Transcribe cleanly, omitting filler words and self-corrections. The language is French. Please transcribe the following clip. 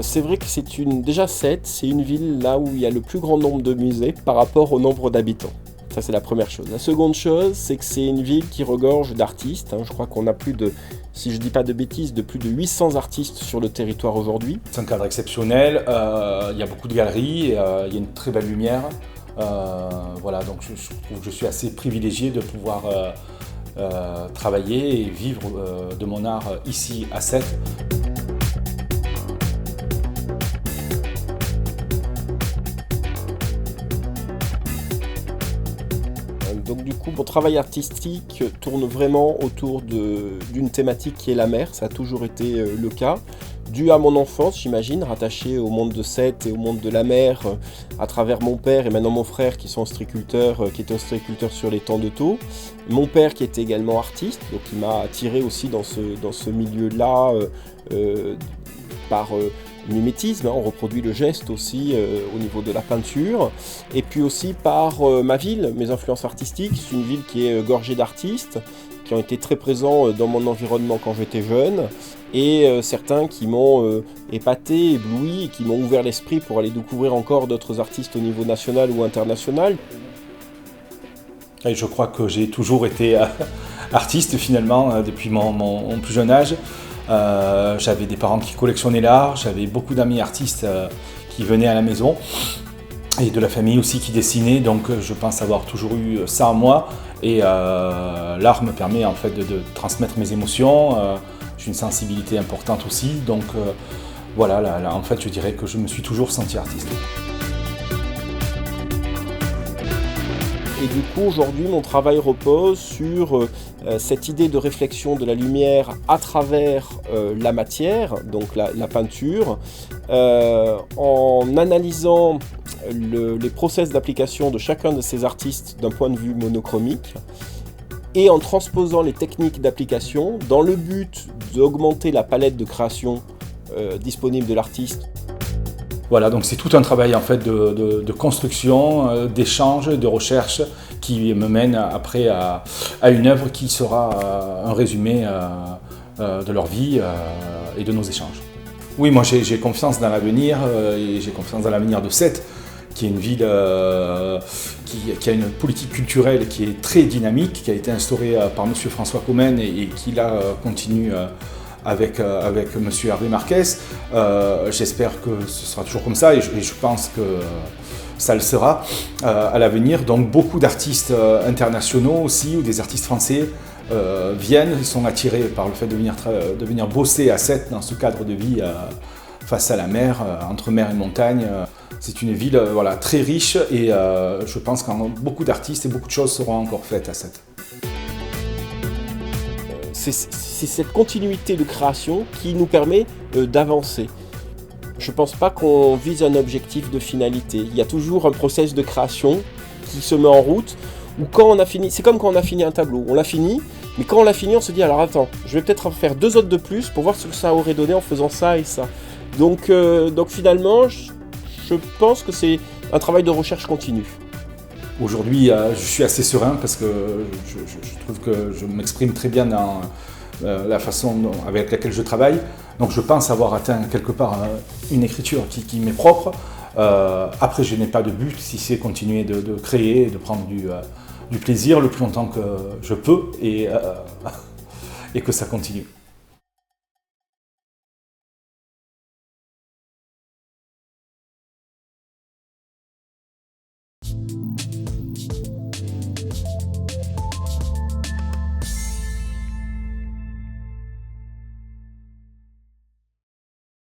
C'est vrai que déjà Sète, c'est une ville là où il y a le plus grand nombre de musées par rapport au nombre d'habitants. Ça, c'est la première chose. La seconde chose, c'est que c'est une ville qui regorge d'artistes. Je crois qu'on a plus de, si je dis pas de bêtises, de plus de 800 artistes sur le territoire aujourd'hui. C'est un cadre exceptionnel, il y a beaucoup de galeries, il y a une très belle lumière. Voilà, donc je trouve que je suis assez privilégié de pouvoir travailler et vivre de mon art ici à Sète. Donc du coup, mon travail artistique tourne vraiment autour d'une thématique qui est la mer. Ça a toujours été le cas. Dû à mon enfance, j'imagine, rattaché au monde de Sète et au monde de la mer, à travers mon père et maintenant mon frère qui sont ostréiculteurs, qui étaient ostréiculteurs sur les temps de taux. Mon père qui était également artiste, donc il m'a attiré aussi dans ce milieu-là par mimétisme, on reproduit le geste aussi au niveau de la peinture, et puis aussi par ma ville, mes influences artistiques. C'est une ville qui est gorgée d'artistes, qui ont été très présents dans mon environnement quand j'étais jeune, et certains qui m'ont épaté, ébloui, et qui m'ont ouvert l'esprit pour aller découvrir encore d'autres artistes au niveau national ou international. Et je crois que j'ai toujours été artiste finalement depuis mon plus jeune âge. J'avais des parents qui collectionnaient l'art, j'avais beaucoup d'amis artistes qui venaient à la maison et de la famille aussi qui dessinait, donc je pense avoir toujours eu ça en moi, et l'art me permet en fait de transmettre mes émotions. J'ai une sensibilité importante aussi, donc voilà, là, en fait je dirais que je me suis toujours senti artiste. Et du coup, aujourd'hui, mon travail repose sur cette idée de réflexion de la lumière à travers la matière, donc la peinture, en analysant les process d'application de chacun de ces artistes d'un point de vue monochromique, et en transposant les techniques d'application dans le but d'augmenter la palette de création disponible de l'artiste. Voilà, donc c'est tout un travail en fait de construction, d'échange, de recherche qui me mène après à une œuvre qui sera un résumé de leur vie et de nos échanges. Oui, moi j'ai confiance dans l'avenir et j'ai confiance dans l'avenir de Sète, qui est une ville qui a une politique culturelle qui est très dynamique, qui a été instaurée par M. François Comène et qui là continue avec M. Hervé Marquès. J'espère que ce sera toujours comme ça, et je pense que ça le sera à l'avenir. Donc beaucoup d'artistes internationaux aussi, ou des artistes français viennent, sont attirés par le fait de venir bosser à Sète dans ce cadre de vie face à la mer, entre mer et montagne. C'est une ville voilà, très riche, et je pense que beaucoup d'artistes et beaucoup de choses seront encore faites à Sète. C'est cette continuité de création qui nous permet d'avancer. Je ne pense pas qu'on vise un objectif de finalité. Il y a toujours un process de création qui se met en route, où quand on a fini, c'est comme quand on a fini un tableau, on l'a fini, mais quand on l'a fini, on se dit alors attends, je vais peut-être en faire 2 autres de plus pour voir ce que ça aurait donné en faisant ça et ça. Donc finalement, je pense que c'est un travail de recherche continue. Aujourd'hui, je suis assez serein parce que je trouve que je m'exprime très bien dans la façon avec laquelle je travaille. Donc je pense avoir atteint quelque part une écriture qui m'est propre. Après, je n'ai pas de but, si c'est continuer de créer, de prendre du plaisir le plus longtemps que je peux, et que ça continue.